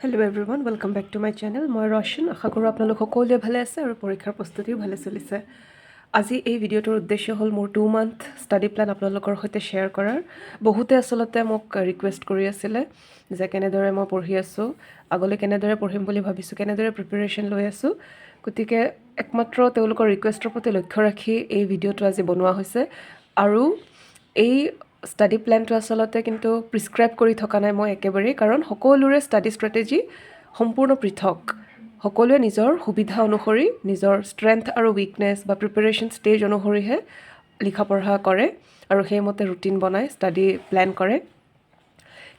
Hello everyone, welcome back to my channel. মই ৰশন আশা কৰোঁ আপোনালোক সকলোৱে ভালে আছে আৰু পৰীক্ষাৰ প্ৰস্তুতিও ভালে চলিছে। আজি এই ভিডিঅ'টোৰ উদ্দেশ্য হ'ল মোৰ 2 month ষ্টাডি প্ল্যান আপোনালোকৰ সৈতে শ্বেয়াৰ কৰাৰ। বহুতে আচলতে মোক ৰিকুৱেষ্ট কৰি আছিলে যে কেনেদৰে মই পঢ়ি আছোঁ, আগলৈ কেনেদৰে পঢ়িম বুলি ভাবিছোঁ, কেনেদৰে প্ৰিপাৰেশ্যন লৈ আছোঁ। গতিকে একমাত্ৰ তেওঁলোকৰ ৰিকুৱেষ্টৰ প্ৰতি লক্ষ্য ৰাখি এই ভিডিঅ'টো আজি বনোৱা হৈছে। আৰু এই ষ্টাডি প্লেনটো আচলতে কিন্তু প্ৰিস্ক্ৰাইব কৰি থকা নাই মই একেবাৰেই, কাৰণ সকলোৰে ষ্টাডি ষ্ট্ৰেটেজি সম্পূৰ্ণ পৃথক। সকলোৱে নিজৰ সুবিধা অনুসৰি নিজৰ ষ্ট্ৰেংথ আৰু উইকনেছ বা প্ৰিপাৰেশ্যন ষ্টেজ অনুসৰিহে লিখা পঢ়া কৰে আৰু সেইমতে ৰুটিন বনাই ষ্টাডি প্লেন কৰে।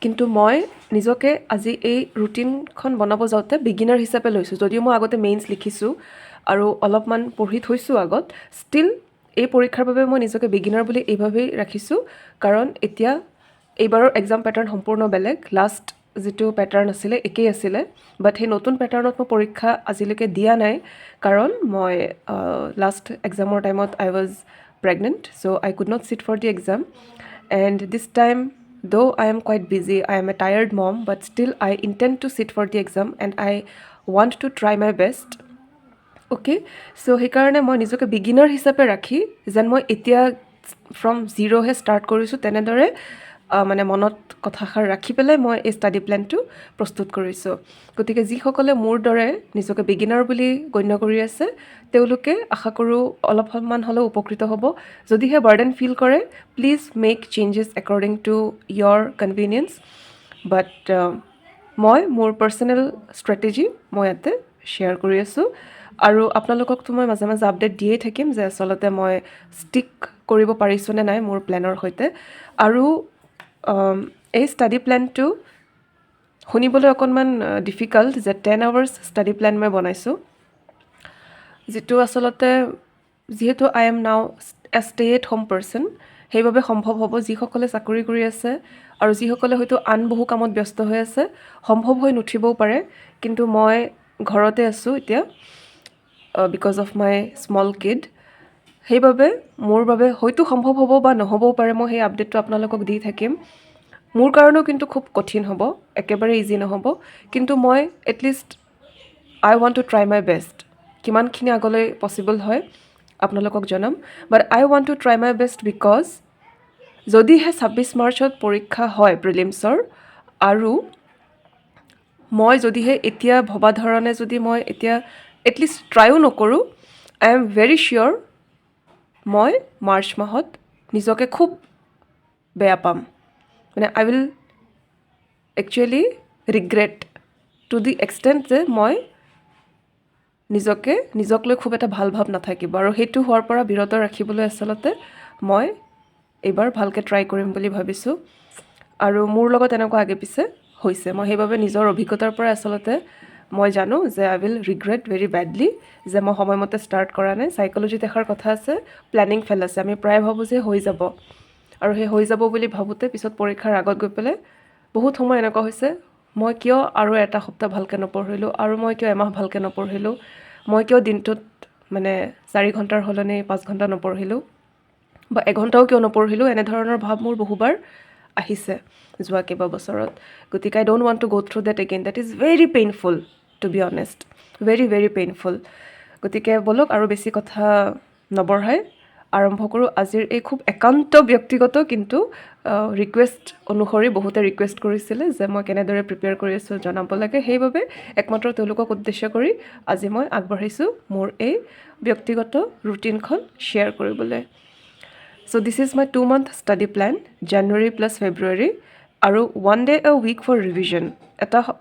কিন্তু মই নিজকে আজি এই ৰুটিনখন বনাব যাওঁতে বিগিনাৰ হিচাপে লৈছোঁ। যদিও মই আগতে মেইনছ লিখিছোঁ আৰু অলপমান পঢ়ি থৈছোঁ আগত, ষ্টিল এই পৰীক্ষাৰ বাবে মই নিজকে বিগিনাৰ বুলি এইভাৱেই ৰাখিছোঁ, কাৰণ এতিয়া এইবাৰৰ এক্সাম পেটাৰ্ণ সম্পূৰ্ণ বেলেগ। লাষ্ট যিটো পেটাৰ্ণ আছিলে একেই আছিলে, বাট সেই নতুন পেটাৰ্ণত মই পৰীক্ষা আজিলৈকে দিয়া নাই, কাৰণ মই লাষ্ট এক্সামৰ টাইমত I was pregnant, so' I could not sit for the exam. And this time though I am quite busy, I am a tired mom, but still I intend to sit for the exam and I want to try my best. Okay, so সেইকাৰণে মই নিজকে beginner হিচাপে ৰাখি যেন মই এতিয়া from জিৰ'হে start কৰিছোঁ তেনেদৰে মানে মনত কথাষাৰ ৰাখি পেলাই মই এই ষ্টাডি প্লেনটো প্ৰস্তুত কৰিছোঁ। গতিকে যিসকলে মোৰ দৰে নিজকে বিগিনাৰ বুলি গণ্য কৰি আছে তেওঁলোকে আশা কৰোঁ অলপমান হ'লেও উপকৃত হ'ব। যদিহে বাৰ্ডেন ফিল কৰে, please make changes according to your convenience. But মই মোৰ পাৰ্চনেল ষ্ট্ৰেটেজি মই ইয়াতে শ্বেয়াৰ কৰি আছোঁ আৰু আপোনালোককতো মই মাজে মাজে আপডেট দিয়েই থাকিম যে আচলতে মই ষ্টিক কৰিব পাৰিছোঁ নে নাই মোৰ প্লেনৰ সৈতে। আৰু এই ষ্টাডি প্লেনটো শুনিবলৈ অকণমান ডিফিকাল্ট যে 10 hours ষ্টাডি প্লেন মই বনাইছোঁ, যিটো আচলতে যিহেতু আই এম নাও এ ষ্টে এট হোম পাৰ্চন, সেইবাবে সম্ভৱ হ'ব। যিসকলে চাকৰি কৰি আছে আৰু যিসকলে হয়তো আন বহু কামত ব্যস্ত হৈ আছে সম্ভৱ হৈ নুঠিবও পাৰে, কিন্তু মই ঘৰতে আছোঁ এতিয়া because of my small kid. সেইবাবে মোৰ বাবে হয়তো সম্ভৱ হ'ব বা নহ'বও পাৰে, মই সেই আপডেটটো আপোনালোকক দি থাকিম। মোৰ কাৰণেও কিন্তু খুব কঠিন হ'ব, একেবাৰে ইজি নহ'ব, কিন্তু মই at least I want to try my best. কিমানখিনি আগলৈ পচিবল হয় আপোনালোকক জনাম, but I want to try my best because যদিহে 26 মাৰ্চত পৰীক্ষা হয় প্ৰিলিমছৰ, আৰু মই যদিহে এতিয়া ভবা ধৰণে যদি মই এতিয়া এটলিষ্ট ট্ৰাইও নকৰোঁ, আই এম ভেৰি চিয়'ৰ মই মাৰ্চ মাহত নিজকে খুব বেয়া পাম। মানে I will actually regret to the extent যে মই নিজক লৈ খুব এটা ভাল ভাৱ নাথাকিব, আৰু সেইটো হোৱাৰ পৰা বিৰত ৰাখিবলৈ আচলতে মই এইবাৰ ভালকৈ ট্ৰাই কৰিম বুলি ভাবিছোঁ। আৰু মোৰ লগত এনেকুৱা আগে পিছে হৈছে, মই সেইবাবে নিজৰ অভিজ্ঞতাৰ পৰা আচলতে মই জানো যে আই উইল ৰিগ্ৰেট ভেৰি বেডলি যে মই সময়মতে ষ্টাৰ্ট কৰা নাই। চাইক'লজিত এষাৰ কথা আছে, প্লেনিং ফেল আছে। আমি প্ৰায় ভাবোঁ যে হৈ যাব, আৰু সেই হৈ যাব বুলি ভাবোঁতে পিছত পৰীক্ষাৰ আগত গৈ পেলাই বহুত সময় এনেকুৱা হৈছে, মই কিয় আৰু এটা সপ্তাহ ভালকৈ নপঢ়িলোঁ, আৰু মই কিয় এমাহ ভালকৈ নপঢ়িলোঁ, মই কিয় দিনটোত মানে 4 ঘণ্টাৰ সলনি 5 ঘণ্টা নপঢ়িলোঁ, বা এঘণ্টাও কিয় নপঢ়িলোঁ, এনেধৰণৰ ভাৱ মোৰ বহুবাৰ আহিছে যোৱা কেইবা বছৰত। গতিকে I don't want to go' through that again, that is very painful to be honest, very very painful. গতিকে ব'লক আৰু বেছি কথা নবঢ়াই আৰম্ভ কৰোঁ আজিৰ এই খুব একান্ত ব্যক্তিগত কিন্তু ৰিকুৱেষ্ট অনুসৰি। বহুতে ৰিকুৱেষ্ট কৰিছিলে যে মই কেনেদৰে প্ৰিপেয়াৰ কৰি আছোঁ জনাব লাগে, সেইবাবে একমাত্ৰ তেওঁলোকক উদ্দেশ্য কৰি আজি মই আগবাঢ়িছোঁ মোৰ এই ব্যক্তিগত ৰুটিনখন শ্বেয়াৰ কৰিবলৈ। So' this is my 2 month study plan, January plus February, আৰু 1 day a week for revision.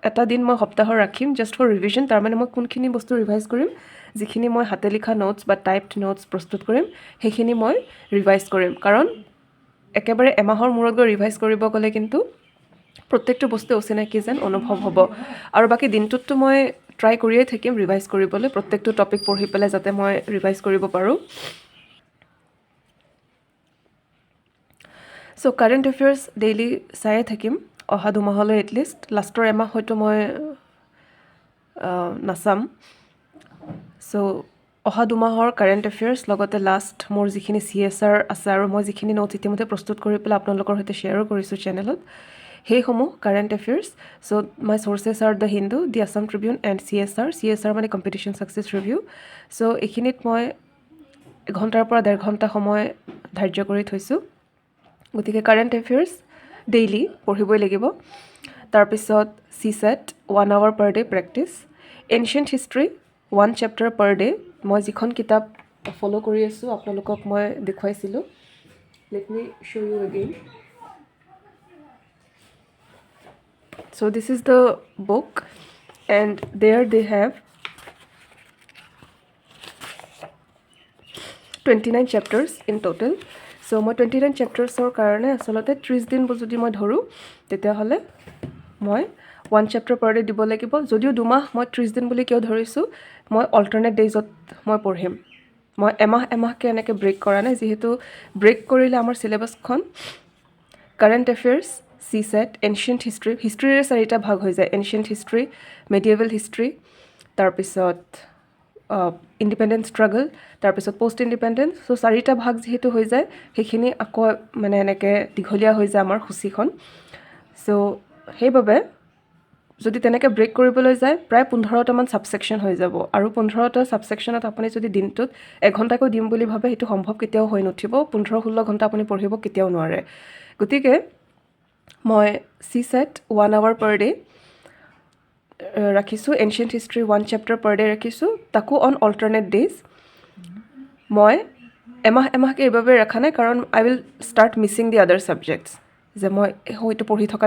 এটা দিন মই সপ্তাহৰ ৰাখিম জাষ্ট ফৰ ৰিভিজন। তাৰমানে মই কোনখিনি বস্তু ৰিভাইজ কৰিম, যিখিনি মই হাতে লিখা নোটছ বা টাইপড নোটছ প্ৰস্তুত কৰিম সেইখিনি মই ৰিভাইজ কৰিম, কাৰণ একেবাৰে এমাহৰ মূৰত গৈ ৰিভাইজ কৰিব গ'লে কিন্তু প্ৰত্যেকটো বস্তু অচিনাকি যেন অনুভৱ হ'ব। আৰু বাকী দিনটোততো মই ট্ৰাই কৰিয়ে থাকিম ৰিভাইজ কৰিবলৈ, প্ৰত্যেকটো টপিক পঢ়ি পেলাই যাতে মই ৰিভাইজ কৰিব পাৰোঁ। ছ' কাৰেণ্ট এফেয়াৰ্ছ ডেইলি চায়ে থাকিম অহা 2 মাহলৈ এটলিষ্ট। লাষ্টৰ এমাহ হয়তো মই নাচাম। ছ' অহা 2 মাহৰ কাৰেণ্ট এফেয়াৰ্ছ, লগতে লাষ্ট মোৰ যিখিনি CSR আছে আৰু মই যিখিনি নোটছ ইতিমধ্যে প্ৰস্তুত কৰি পেলাই আপোনালোকৰ সৈতে শ্বেয়াৰো কৰিছোঁ চেনেলত, সেইসমূহ current affairs. So' my sources are the Hindu, the Assam Tribune and CSR মানে কম্পিটিশ্যন ছাকচেছ ৰিভিউ। চ' এইখিনিত মই এঘণ্টাৰ পৰা 1.5 ঘণ্টা সময় ধাৰ্য কৰি থৈছোঁ। গতিকে কাৰেণ্ট এফেয়াৰ্ছ ডেইলি পঢ়িবই লাগিব। তাৰপিছত CSAT 1 hour per day practice. Ancient history 1 chapter per day। মই যিখন কিতাপ ফ'ল' কৰি আছোঁ আপোনালোকক মই দেখুৱাইছিলোঁ। Let me show' you again. So this is the book and there they have 29 chapters in total. So মই 29 chaptersৰ কাৰণে আচলতে 30 দিন যদি মই ধৰোঁ তেতিয়াহ'লে মই 1 chapter per day দিব লাগিব। যদিও 2 মাহ মই 30 দিন বুলি কিয় ধৰিছোঁ, মই অল্টাৰনেট ডেইজত মই পঢ়িম। মই এমাহকৈ এনেকৈ ব্ৰেক কৰা নাই, যিহেতু ব্ৰেক কৰিলে আমাৰ চিলেবাছখন কাৰেণ্ট এফেয়াৰ্ছ, CSAT, এনচিয়েণ্ট হিষ্ট্ৰীৰে 4টা ভাগ হৈ যায়। এনচিয়েণ্ট হিষ্ট্ৰী, মেডিয়েভেল হিষ্ট্ৰী, তাৰপিছত ইণ্ডিপেণ্ডেন্স ষ্ট্ৰাগল, তাৰপিছত পষ্ট ইণ্ডিপেণ্ডেন্স। চ' 4টা ভাগ যিহেতু হৈ যায়, সেইখিনি আকৌ মানে এনেকৈ দীঘলীয়া হৈ যায় আমাৰ সূচীখন। চ' সেইবাবে যদি তেনেকৈ ব্ৰেক কৰিবলৈ যায় প্ৰায় 15টামান ছাবছেকশ্যন হৈ যাব, আৰু 15টা ছাবছেকশ্যনত আপুনি যদি দিনটোত 1 ঘণ্টাকৈ দিম বুলি ভাবে সেইটো সম্ভৱ কেতিয়াও হৈ নুঠিব। 15-16 ঘণ্টা আপুনি পঢ়িব কেতিয়াও নোৱাৰে। গতিকে মই CSAT 1 hour per day ৰাখিছোঁ, ancient history 1 chapter per day ৰাখিছোঁ, তাকো অন অল্টাৰনেট ডেইজ। মই এমাহকৈ এইবাবে ৰখা নাই কাৰণ আই উইল ষ্টাৰ্ট মিছিং দি আদাৰ ছাবজেক্টছ, যে মই হয়তো পঢ়ি থকা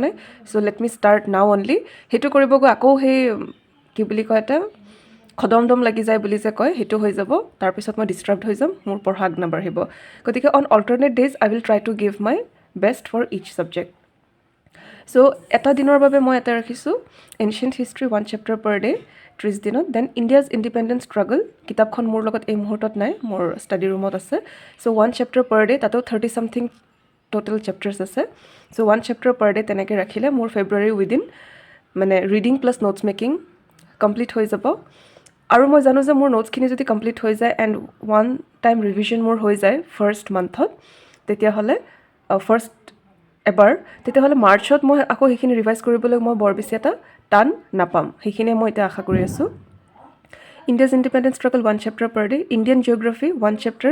নাই। চ' লেট মি ষ্টাৰ্ট নাও অনলি। সেইটো কৰিব গৈ আকৌ সেই কি বুলি কয় এটা খদমদম লাগি যায় বুলি যে কয়, সেইটো হৈ যাব। তাৰপিছত মই ডিষ্ট্ৰাক্ট হৈ যাম, মোৰ পঢ়া আগ নাবাঢ়িব। গতিকে on alternate days I will try to give my best for each subject. So' এটা দিনৰ বাবে মই এটা ৰাখিছোঁ ancient history 1 chapter per day 30 দিনত। দেন ইণ্ডিয়াজ ইণ্ডিপেণ্ডেন্স ষ্ট্ৰাগল, কিতাপখন মোৰ লগত এই মুহূৰ্তত নাই, মোৰ ষ্টাডি ৰুমত আছে। চ' 1 chapter per day, তাতেও 30 something টোটেল চেপ্টাৰ্ছ আছে। চ' 1 chapter per day তেনেকৈ ৰাখিলে মোৰ ফেব্ৰুৱাৰী উইদিন মানে reading plus notes making complete হৈ যাব। আৰু মই জানো যে মোৰ নোটছখিনি যদি কমপ্লিট হৈ যায় এণ্ড 1 time ৰিভিজন মোৰ হৈ যায় ফাৰ্ষ্ট মান্থত, তেতিয়াহ'লে তেতিয়াহ'লে মাৰ্চত মই আকৌ সেইখিনি ৰিভাইজ কৰিবলৈ মই বৰ বেছি এটা টান নাপাম। সেইখিনিয়ে মই এতিয়া আশা কৰি আছোঁ। India's independence struggle 1 chapter per day। Indian geography 1 chapter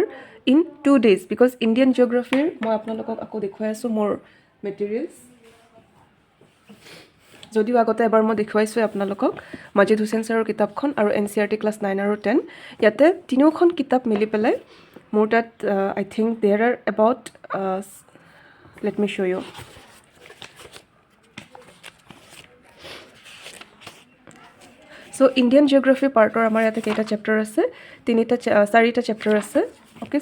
in 2 days, because Indian জিঅ'গ্ৰাফীৰ মই আপোনালোকক আকৌ দেখুৱাই আছোঁ মোৰ মেটেৰিয়েলছ। যদিও আগতে এবাৰ মই দেখুৱাইছোঁ আপোনালোকক মাজিদ হুছেইন ছাৰৰ কিতাপখন আৰু NCERT ক্লাছ 9 আৰু 10। ইয়াতে তিনিওখন কিতাপ মিলি পেলাই মোৰ তাত I think there are about let me show' you. So' Indian geography পাৰ্টৰ আমাৰ ইয়াতে কেইটা চেপ্টাৰ আছে, 4টা চেপ্টাৰ আছে। Okay,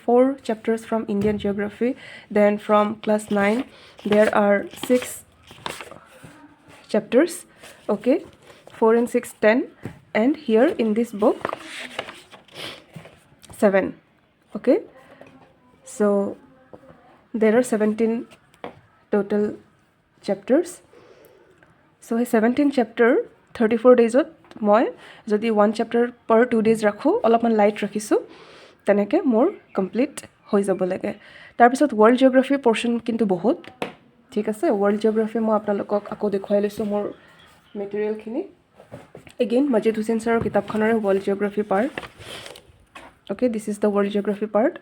4 chapters from Indian geography. Then from class 9 there are 6 chapters. Okay, 4 and 6 10, and here in this book 7. Okay, so there are 17 total chapters. So 17 chapter 34 daysত মই যদি 1 chapter per 2 days ৰাখোঁ, অলপমান light ৰাখিছোঁ, তেনেকৈ মোৰ complete হৈ যাব লাগে। তাৰপিছত ৱৰ্ল্ড জিঅ'গ্ৰাফী পৰ্শ্যন কিন্তু বহুত ঠিক আছে। ৱৰ্ল্ড জিঅ'গ্ৰাফী মই আপোনালোকক আকৌ দেখুৱাই লৈছোঁ মোৰ মেটেৰিয়েলখিনি। এগেইন মাজিদ হুছেইন ছাৰৰ কিতাপখনৰে world geography part. Okay, this is the world geography part.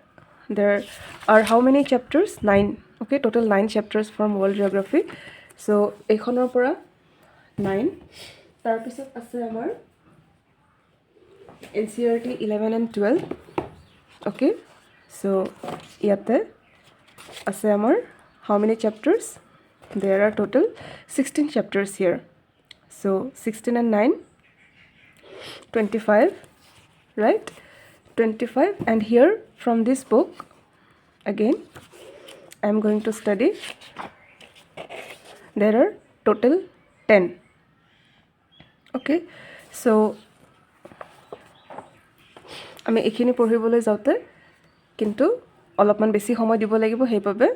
There are how many chapters? 9. Okay, total 9 chapters from world geography. So' এইখনৰ পৰা 9। তাৰপিছত আছে আমাৰ NCERT 11 and 12. অ'কে, চ' ইয়াতে আছে আমাৰ হাউ মেনি চেপ্টাৰ্ছ? দেৰ R total 16 chapters here. So 16 and 9, 25, right? 25, and here from this book again I am going to study. There are total 10. Okay, so আমি এইখিনি পঢ়িবলৈ যাওঁতে কিন্তু অলপমান বেছি সময় দিব লাগিব, সেইবাবে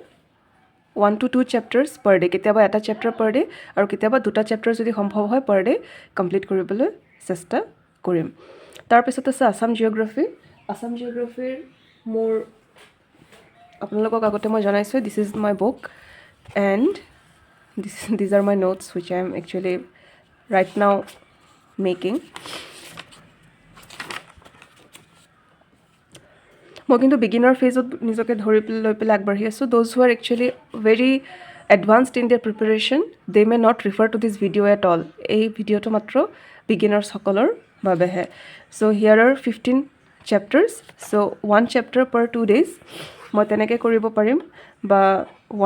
1 to 2 chapters per day, কেতিয়াবা এটা চেপ্টাৰ per day আৰু কেতিয়াবা 2টা চেপ্টাৰ যদি সম্ভৱ হয় per day কমপ্লিট কৰিবলৈ চেষ্টা কৰিম। তাৰপিছত আছে আছাম জিঅ'গ্ৰাফী। আছাম জিঅ'গ্ৰাফীৰ মোৰ আপোনালোকক আগতে মই জনাইছোঁ দিছ is my book. and these are my notes which I am actually right now making. মই কিন্তু বিগিনাৰ ফেজত নিজকে ধৰি লৈ পেলাই আগবাঢ়ি আছোঁ. Those who are actually very advanced in their preparation, they may not refer to this video' at all. এই ভিডিঅ'টো মাত্ৰ বিগিনাৰ্ছসকলৰ বাবেহে. So' here are 15 chapters. So' 1 chapter per 2 days মই তেনেকৈ কৰিব পাৰিম, বা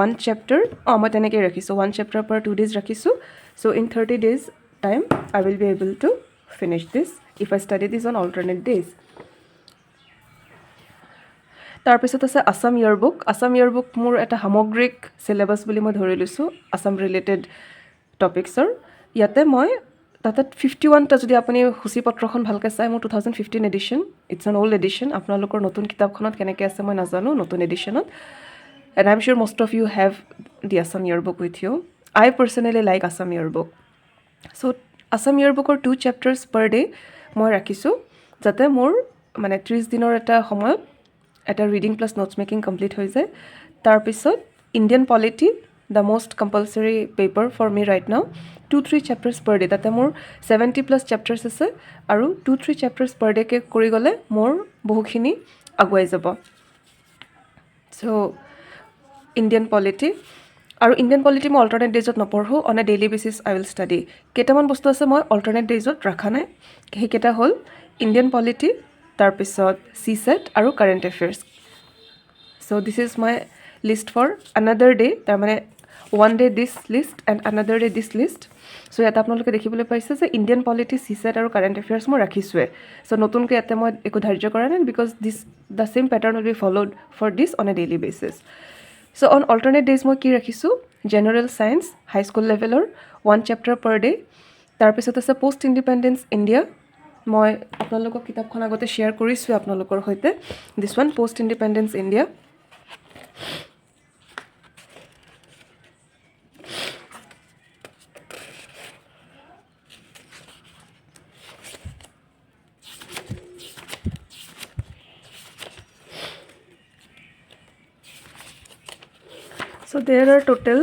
1 চেপ্টাৰ মই তেনেকৈ ৰাখিছোঁ, 1 চেপ্টাৰ পাৰ 2 days ৰাখিছোঁ. So' in 30 days time I will be able to finish this if I study this on alternate days. তাৰপিছত আছে Assam year book. Assam year book মোৰ এটা সামগ্ৰিক চিলেবাছ বুলি মই ধৰি লৈছোঁ আছাম ৰিলেটেড টপিক্সৰ. ইয়াতে মই তাতে 51টা, যদি আপুনি সূচীপত্ৰখন ভালকৈ চাই, মোৰ 2015 edition, it's an old edition. আপোনালোকৰ নতুন কিতাপখনত কেনেকৈ আছে মই নাজানো, নতুন এডিশ্যনত. And I am sure most of you have the Assam year book with you. I personally like Assam year book. So' Assam year বুকৰ 2 চেপ্টাৰ্ছ পাৰ ডে মই ৰাখিছোঁ, যাতে মোৰ মানে 30 দিনৰ এটা সময়ত এটা reading plus notes making complete হৈ যায়. তাৰপিছত Indian polity, the most compulsory paper for me right now, 2-3 চেপ্টাৰ্ছ per day. তাতে মোৰ 70+ চেপ্টাৰ্ছ আছে, আৰু 2-3 চেপ্টাৰ্ছ পাৰ ডেকৈ কৰি গ'লে মোৰ বহুখিনি আগুৱাই যাব. চ' ইণ্ডিয়ান পলিটি, আৰু ইণ্ডিয়ান পলিটি মই অল্টাৰনেট ডেইজত নপঢ়োঁ, on a daily basis I will study. কেইটামান বস্তু আছে মই অল্টাৰনেট ডেইজত ৰখা নাই, সেইকেইটা হ'ল ইণ্ডিয়ান পলিটি, তাৰপিছত CSET আৰু current affairs. So' this is my list for another day, তাৰমানে 1 day this list and another day this list. So' ইয়াতে আপোনালোকে দেখিবলৈ পাইছে যে ইণ্ডিয়ান পলিটি, CSET আৰু কাৰেণ্ট এফেয়াৰ্ছ মই ৰাখিছোঁৱে. চ' নতুনকৈ ইয়াতে মই একো ধাৰ্য কৰা নাই, because this the same pattern will be followed for this on a daily basis. So' on alternate days মই কি ৰাখিছোঁ, জেনেৰেল ছায়েন্স হাইস্কুল লেভেলৰ 1 চেপ্টাৰ পাৰ ডে. তাৰপিছত আছে পষ্ট ইণ্ডিপেণ্ডেঞ্চ ইণ্ডিয়া. মই আপোনালোকক কিতাপখন আগতে শ্বেয়াৰ কৰিছোঁ আপোনালোকৰ সৈতে. দিছ one, post independence India. So there are total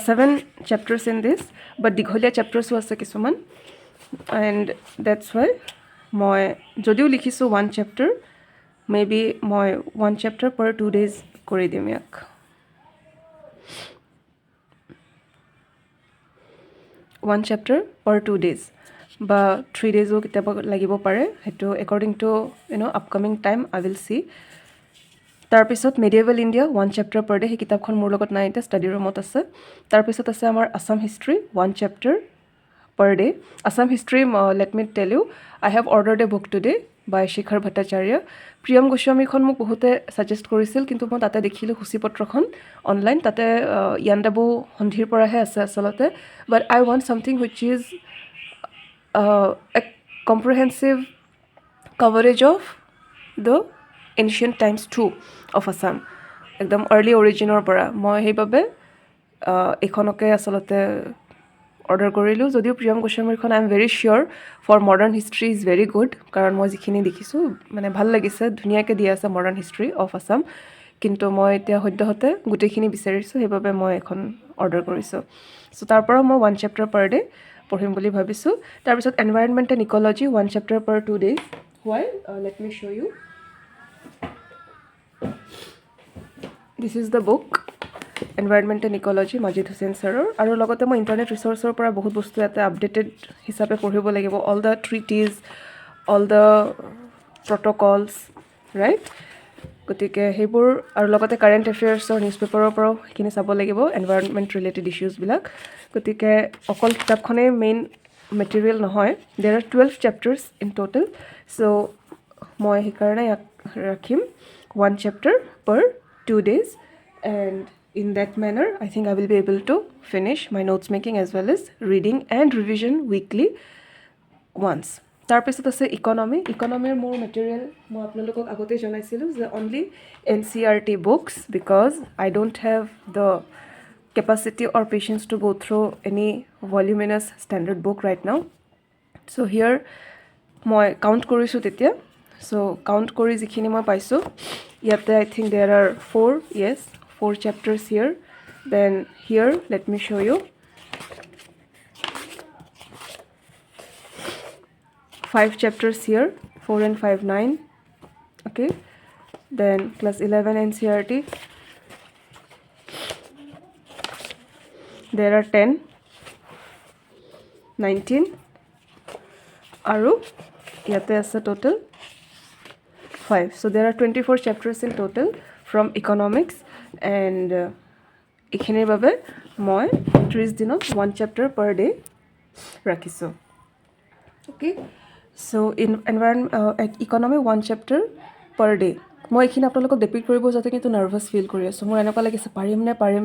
7 chapters in this, but দীঘলীয়া চেপ্টাৰ্ছো আছে কিছুমান, এণ্ড ডেটছ ৱাই মই যদিও লিখিছোঁ 1 চেপ্টাৰ, মে বি মই 1 চেপ্টাৰ পাৰ 2 days কৰি দিম ইয়াক. 1 চেপ্টাৰ পাৰ 2 days, বা 3 daysও কেতিয়াবা লাগিব পাৰে, সেইটো according to upcoming time I will see. তাৰপিছত medieval India 1 chapter per day, সেই কিতাপখন মোৰ লগত নাই, এতিয়া ষ্টাডি ৰুমত আছে. তাৰপিছত আছে আমাৰ Assam history 1 chapter per day. Assam history, let me tell you, I have ordered a book today by Shikhar Bhattacharya. Priyam গোস্বামীখন মোক বহুতে ছাজেষ্ট কৰিছিল, কিন্তু মই তাতে দেখিলোঁ সূচীপত্ৰখন অনলাইন, তাতে ইয়াণ্ডাবু সন্ধিৰ পৰাহে আছে আচলতে. But I want something which is a comprehensive coverage of the ancient times through of Assam, একদম আৰ্লি অৰিজিনৰ পৰা. মই সেইবাবে এইখনকে আচলতে অৰ্ডাৰ কৰিলোঁ. যদিও প্ৰিয়ম গোস্বামীৰখন I am very sure for modern history is very good, কাৰণ মই যিখিনি দেখিছোঁ মানে ভাল লাগিছে, ধুনীয়াকৈ দিয়া আছে মডাৰ্ণ হিষ্ট্ৰী অফ আছাম. কিন্তু মই এতিয়া সদ্যহতে গোটেইখিনি বিচাৰিছোঁ, সেইবাবে মই এখন অৰ্ডাৰ কৰিছোঁ. চ' তাৰ পৰা মই 1 চেপ্টাৰ পাৰ ডে পঢ়িম বুলি ভাবিছোঁ. তাৰপিছত environment and ecology 1 chapter per 2 days. Why let me show' you. This is the book environment and ecology, Majid Hussain ছাৰৰ. আৰু লগতে মই ইণ্টাৰনেট ৰিচ'ৰ্চৰ পৰা বহুত বস্তু ইয়াতে আপডেটেড হিচাপে পঢ়িব লাগিব, all the treaties, all the protocols, right. গতিকে সেইবোৰ, আৰু লগতে কাৰেণ্ট এফেয়াৰ্ছৰ নিউজ পেপাৰৰ পৰাও সেইখিনি চাব লাগিব, এনভাইৰনমেণ্ট ৰিলেটেড ইছ্যুজবিলাক. গতিকে অকল কিতাপখনেই মেইন মেটেৰিয়েল নহয়, দেৰ আৰ 12 চেপ্টাৰ্ছ ইন টোটেল. চ' মই সেইকাৰণে ইয়াক ৰাখিম 1 chapter per 2 days, and in that manner I think I will be able to finish my notes making as well as reading and revision weekly once. তাৰপিছত আছে economy. ইকনমিৰ মোৰ material মই আপোনালোকক আগতেই জনাইছিলোঁ যে only NCERT books, because I don't have the capacity or patience to go through any voluminous standard book right now. So here মই count কৰিছোঁ তেতিয়া So count কৰি যিখিনি মই পাইছোঁ ইয়াতে I think there are 4 chapters here. Then here let me show you 5 chapters here, 4 and 5 9. Okay, then class 11 NCERT, there are 10 19 আৰু ইয়াতে আছে total 5. So there are 24 chapters in total from economics, and এইখিনিৰ বাবে মই 30 দিনত 1 chapter per day ৰাখিছোঁ. Okay, so in economy 1 chapter per day. মই এইখিনি আপোনালোকক ডেপিক্ট কৰিব যাতে কিন্তু নাৰ্ভাছ ফিল কৰি আছোঁ. মোৰ এনেকুৱা লাগিছে পাৰিম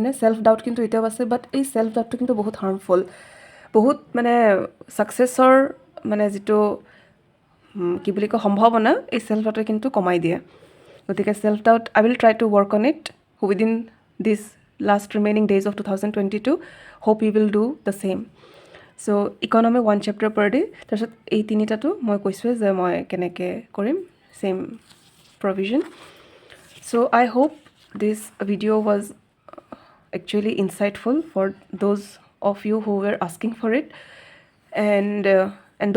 নে চেল্ফ ডাউট কিন্তু এতিয়াও আছে, বাট এই চেল্ফ ডাউটটো কিন্তু বহুত হাৰ্মফুল. বহুত মানে ছাকচেছৰ মানে যিটো কি বুলি কয় সম্ভাৱনা এই চেল্ফ ডাউটে কিন্তু কমাই দিয়ে. গতিকে self doubt I will try to work on it within this last remaining days of 2022. Hope you will do the same. So' economy 1 chapter per day. তাৰপিছত এই তিনিটাটো মই কৈছোঁৱে যে মই কেনেকৈ কৰিম, same provision. So I hope this video was actually insightful for those of you who were asking for it, and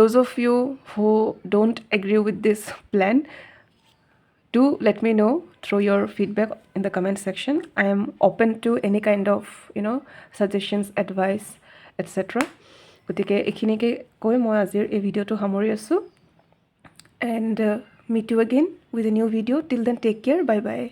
those of you who don't agree with this plan, do let me know through your feedback in the comment section. I am open to any kind of suggestions, advice, etc. গতিকে এইখিনিকে কৈ মই আজিৰ এই ভিডিঅ'টো সামৰি আছোঁ, and meet you again with a new video. Till then, take care. Bye bye.